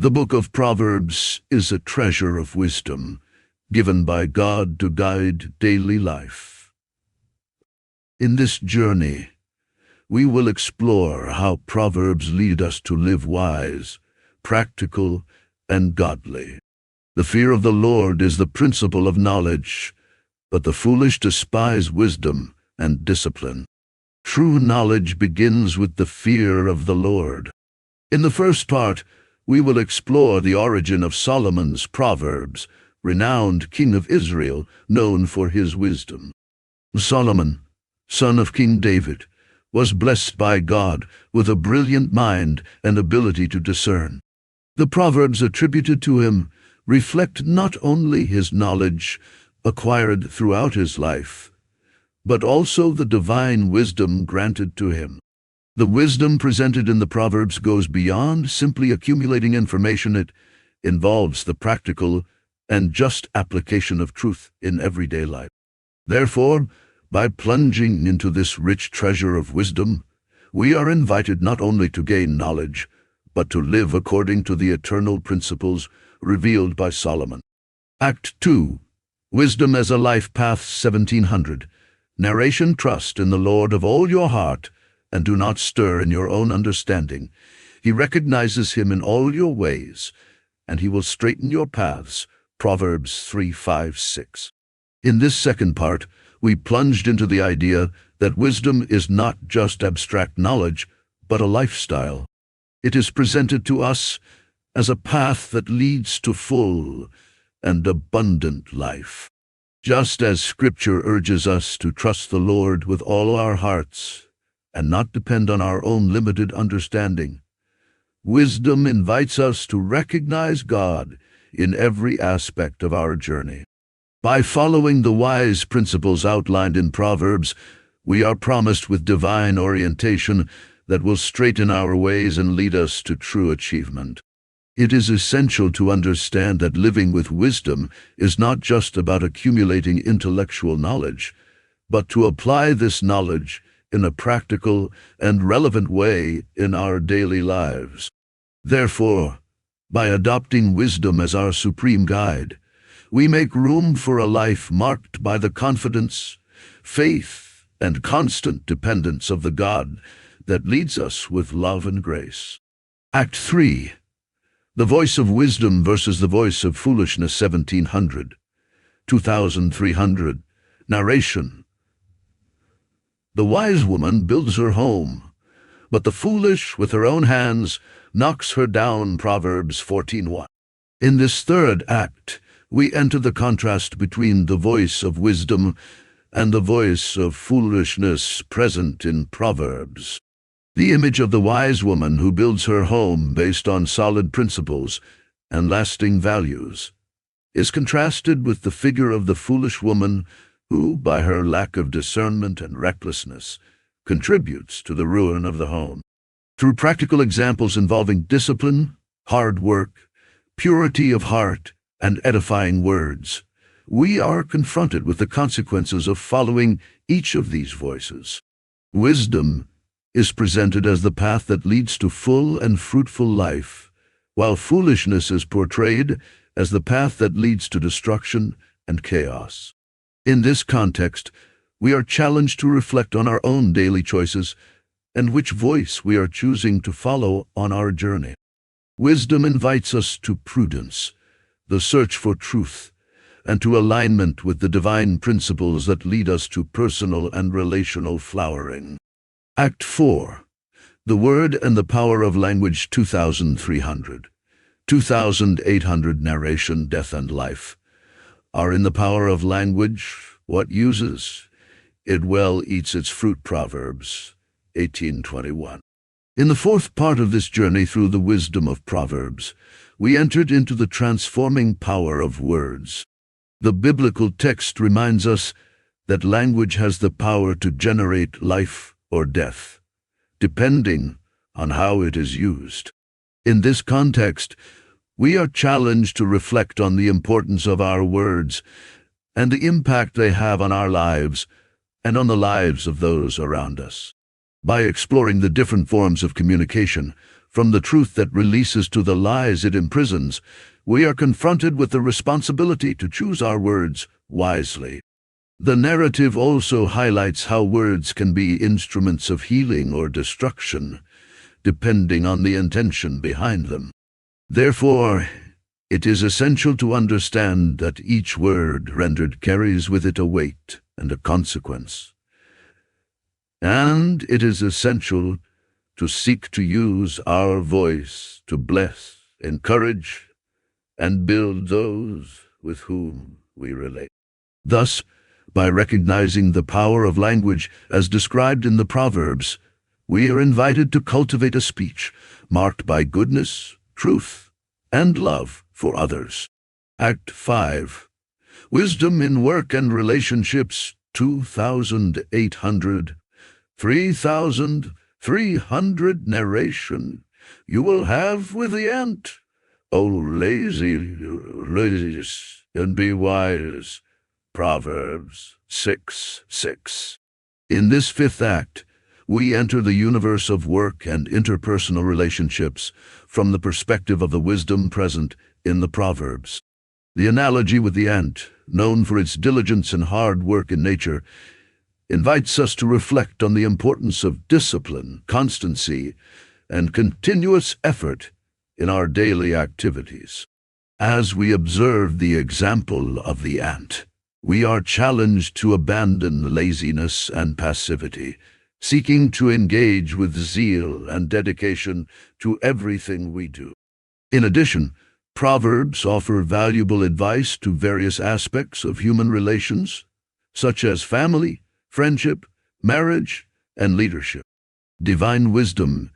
The book of Proverbs is a treasure of wisdom given by God to guide daily life. In this journey, we will explore how Proverbs lead us to live wise, practical, and godly. The fear of the Lord is the principle of knowledge, but the foolish despise wisdom and discipline. True knowledge begins with the fear of the Lord. In the first part, we will explore the origin of Solomon's Proverbs, renowned king of Israel, known for his wisdom. Solomon, son of King David, was blessed by God with a brilliant mind and ability to discern. The Proverbs attributed to him reflect not only his knowledge acquired throughout his life, but also the divine wisdom granted to him. The wisdom presented in the Proverbs goes beyond simply accumulating information. It involves the practical and just application of truth in everyday life. Therefore, by plunging into this rich treasure of wisdom, we are invited not only to gain knowledge, but to live according to the eternal principles revealed by Solomon. Act 2. Wisdom as a Life Path 1700. Narration: Trust in the Lord of all your heart, and do not stir in your own understanding. He recognizes him in all your ways, and he will straighten your paths. Proverbs 3:5-6. In this second part, we plunged into the idea that wisdom is not just abstract knowledge, but a lifestyle. It is presented to us as a path that leads to full and abundant life. Just as Scripture urges us to trust the Lord with all our hearts and not depend on our own limited understanding, wisdom invites us to recognize God in every aspect of our journey. By following the wise principles outlined in Proverbs, we are promised with divine orientation that will straighten our ways and lead us to true achievement. It is essential to understand that living with wisdom is not just about accumulating intellectual knowledge, but to apply this knowledge in a practical and relevant way in our daily lives. Therefore, by adopting wisdom as our supreme guide, we make room for a life marked by the confidence, faith, and constant dependence of the God that leads us with love and grace. Act 3. The voice of wisdom versus the voice of foolishness 1700. 2300. Narration: The wise woman builds her home, but the foolish with her own hands knocks her down. Proverbs 14:1. In this third act, we enter the contrast between the voice of wisdom and the voice of foolishness present in Proverbs. The image of the wise woman who builds her home based on solid principles and lasting values is contrasted with the figure of the foolish woman who, by her lack of discernment and recklessness, contributes to the ruin of the home. Through practical examples involving discipline, hard work, purity of heart, and edifying words, we are confronted with the consequences of following each of these voices. Wisdom is presented as the path that leads to full and fruitful life, while foolishness is portrayed as the path that leads to destruction and chaos. In this context, we are challenged to reflect on our own daily choices and which voice we are choosing to follow on our journey. Wisdom invites us to prudence, the search for truth, and to alignment with the divine principles that lead us to personal and relational flowering. Act 4. The Word and the Power of Language 2300. 2800. Narration: Death and life are in the power of language. What uses it well eats its fruit. Proverbs 18:21. In the fourth part of this journey through the wisdom of Proverbs, we entered into the transforming power of words. The biblical text reminds us that language has the power to generate life or death, depending on how it is used. In this context, we are challenged to reflect on the importance of our words and the impact they have on our lives and on the lives of those around us. By exploring the different forms of communication, from the truth that releases to the lies it imprisons, we are confronted with the responsibility to choose our words wisely. The narrative also highlights how words can be instruments of healing or destruction, depending on the intention behind them. Therefore, it is essential to understand that each word rendered carries with it a weight and a consequence. And it is essential to seek to use our voice to bless, encourage, and build those with whom we relate. Thus, by recognizing the power of language as described in the Proverbs, we are invited to cultivate a speech marked by goodness, truth, and love for others. Act 5. Wisdom in Work and Relationships, 2,800. 3,300 narration. You will have with the ant. O lazy, and be wise. Proverbs 6:6. In this fifth act, we enter the universe of work and interpersonal relationships from the perspective of the wisdom present in the Proverbs. The analogy with the ant, known for its diligence and hard work in nature, invites us to reflect on the importance of discipline, constancy, and continuous effort in our daily activities. As we observe the example of the ant, we are challenged to abandon laziness and passivity, seeking to engage with zeal and dedication to everything we do. In addition, Proverbs offer valuable advice to various aspects of human relations, such as family, friendship, marriage, and leadership. Divine wisdom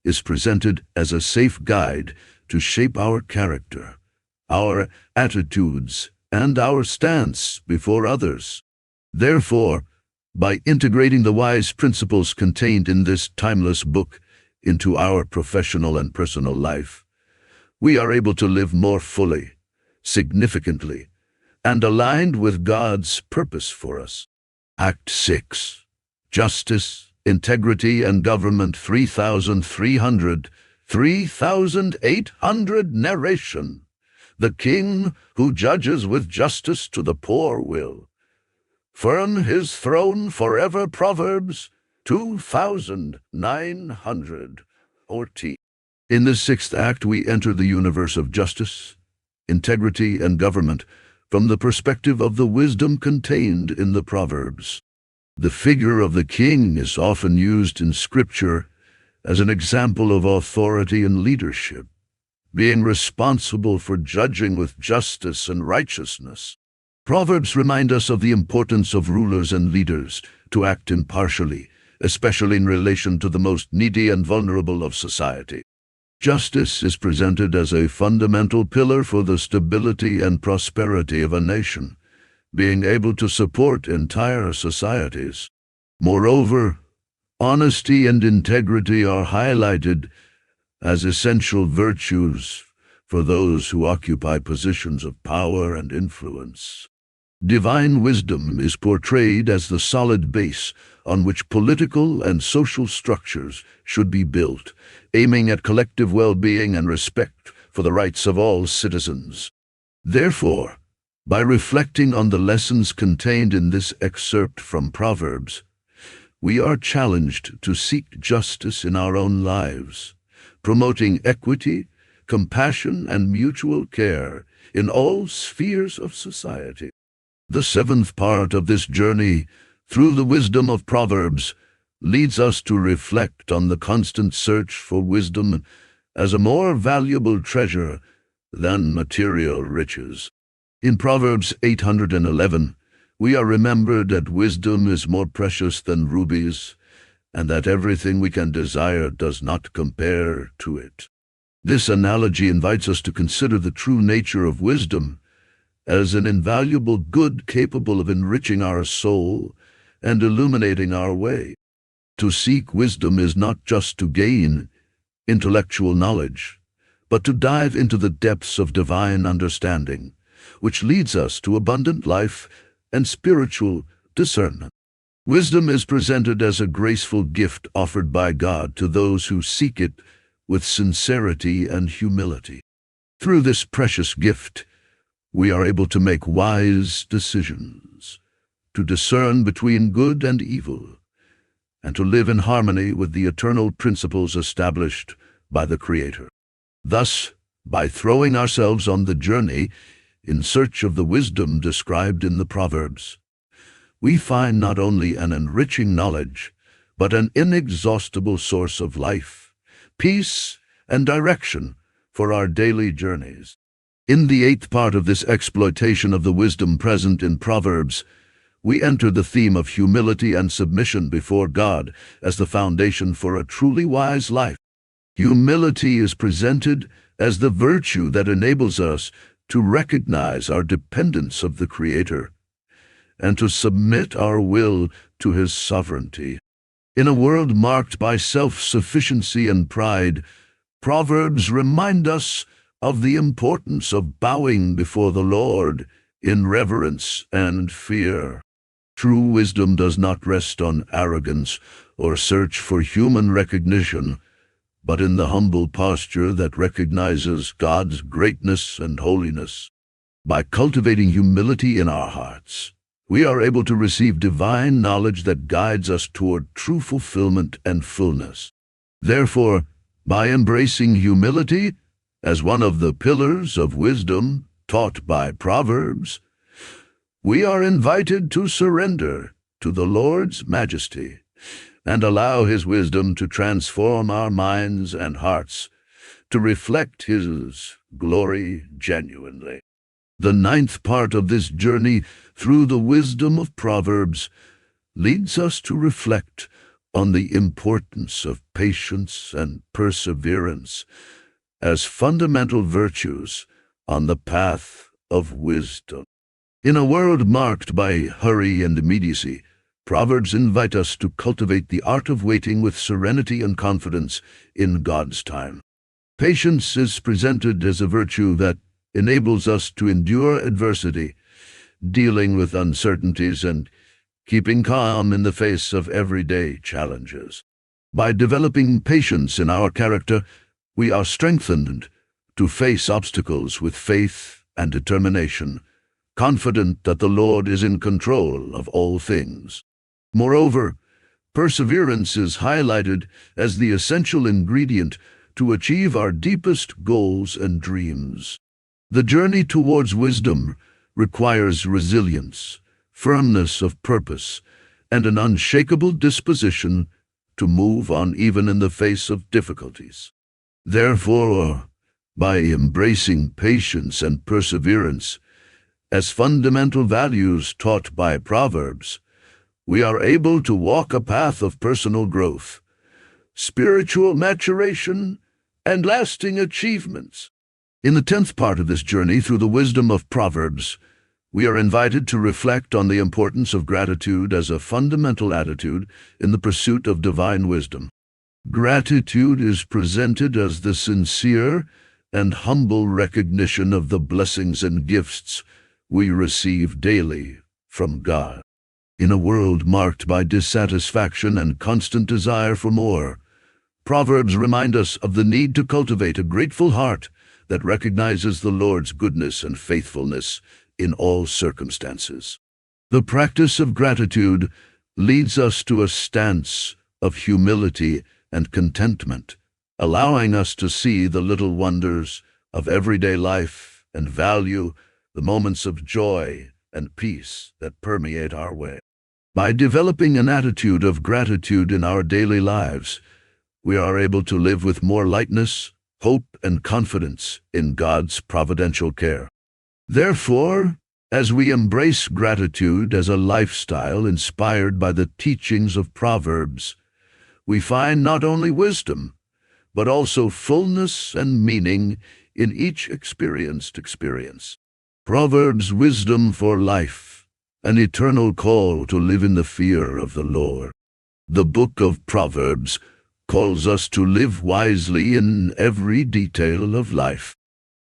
is presented as a safe guide to shape our character, our attitudes, and our stance before others. Therefore, by integrating the wise principles contained in this timeless book into our professional and personal life, we are able to live more fully, significantly, and aligned with God's purpose for us. Act 6. Justice, Integrity, and Government, 3,300. 3,800 narration. The king who judges with justice to the poor will firm his throne forever. Proverbs 2,914. In the sixth act, we enter the universe of justice, integrity, and government from the perspective of the wisdom contained in the Proverbs. The figure of the king is often used in Scripture as an example of authority and leadership, being responsible for judging with justice and righteousness. Proverbs remind us of the importance of rulers and leaders to act impartially, especially in relation to the most needy and vulnerable of society. Justice is presented as a fundamental pillar for the stability and prosperity of a nation, being able to support entire societies. Moreover, honesty and integrity are highlighted as essential virtues for those who occupy positions of power and influence. Divine wisdom is portrayed as the solid base on which political and social structures should be built, aiming at collective well-being and respect for the rights of all citizens. Therefore, by reflecting on the lessons contained in this excerpt from Proverbs, we are challenged to seek justice in our own lives, promoting equity, compassion, and mutual care in all spheres of society. The seventh part of this journey, through the wisdom of Proverbs, leads us to reflect on the constant search for wisdom as a more valuable treasure than material riches. In Proverbs 811, we are remembered that wisdom is more precious than rubies, and that everything we can desire does not compare to it. This analogy invites us to consider the true nature of wisdom as an invaluable good capable of enriching our soul and illuminating our way. To seek wisdom is not just to gain intellectual knowledge, but to dive into the depths of divine understanding, which leads us to abundant life and spiritual discernment. Wisdom is presented as a graceful gift offered by God to those who seek it with sincerity and humility. Through this precious gift, we are able to make wise decisions, to discern between good and evil, and to live in harmony with the eternal principles established by the Creator. Thus, by throwing ourselves on the journey in search of the wisdom described in the Proverbs, we find not only an enriching knowledge, but an inexhaustible source of life, peace, and direction for our daily journeys. In the 8th part of this exploitation of the wisdom present in Proverbs, we enter the theme of humility and submission before God as the foundation for a truly wise life. Humility is presented as the virtue that enables us to recognize our dependence of the Creator and to submit our will to His sovereignty. In a world marked by self-sufficiency and pride, Proverbs remind us of the importance of bowing before the Lord in reverence and fear. True wisdom does not rest on arrogance or search for human recognition, but in the humble posture that recognizes God's greatness and holiness. By cultivating humility in our hearts, we are able to receive divine knowledge that guides us toward true fulfillment and fullness. Therefore, by embracing humility as one of the pillars of wisdom taught by Proverbs, we are invited to surrender to the Lord's majesty and allow His wisdom to transform our minds and hearts to reflect His glory genuinely. The 9th part of this journey through the wisdom of Proverbs leads us to reflect on the importance of patience and perseverance as fundamental virtues on the path of wisdom. In a world marked by hurry and immediacy, Proverbs invite us to cultivate the art of waiting with serenity and confidence in God's time. Patience is presented as a virtue that enables us to endure adversity, dealing with uncertainties and keeping calm in the face of everyday challenges. By developing patience in our character, we are strengthened to face obstacles with faith and determination, confident that the Lord is in control of all things. Moreover, perseverance is highlighted as the essential ingredient to achieve our deepest goals and dreams. The journey towards wisdom requires resilience, firmness of purpose, and an unshakable disposition to move on even in the face of difficulties. Therefore, by embracing patience and perseverance as fundamental values taught by Proverbs, we are able to walk a path of personal growth, spiritual maturation, and lasting achievements. In the 10th part of this journey through the wisdom of Proverbs, we are invited to reflect on the importance of gratitude as a fundamental attitude in the pursuit of divine wisdom. Gratitude is presented as the sincere and humble recognition of the blessings and gifts we receive daily from God. In a world marked by dissatisfaction and constant desire for more, Proverbs remind us of the need to cultivate a grateful heart that recognizes the Lord's goodness and faithfulness in all circumstances. The practice of gratitude leads us to a stance of humility and contentment, allowing us to see the little wonders of everyday life and value the moments of joy and peace that permeate our way. By developing an attitude of gratitude in our daily lives, we are able to live with more lightness, hope, and confidence in God's providential care. Therefore, as we embrace gratitude as a lifestyle inspired by the teachings of Proverbs, we find not only wisdom, but also fullness and meaning in each experienced experience. Proverbs' wisdom for life, an eternal call to live in the fear of the Lord. The book of Proverbs calls us to live wisely in every detail of life.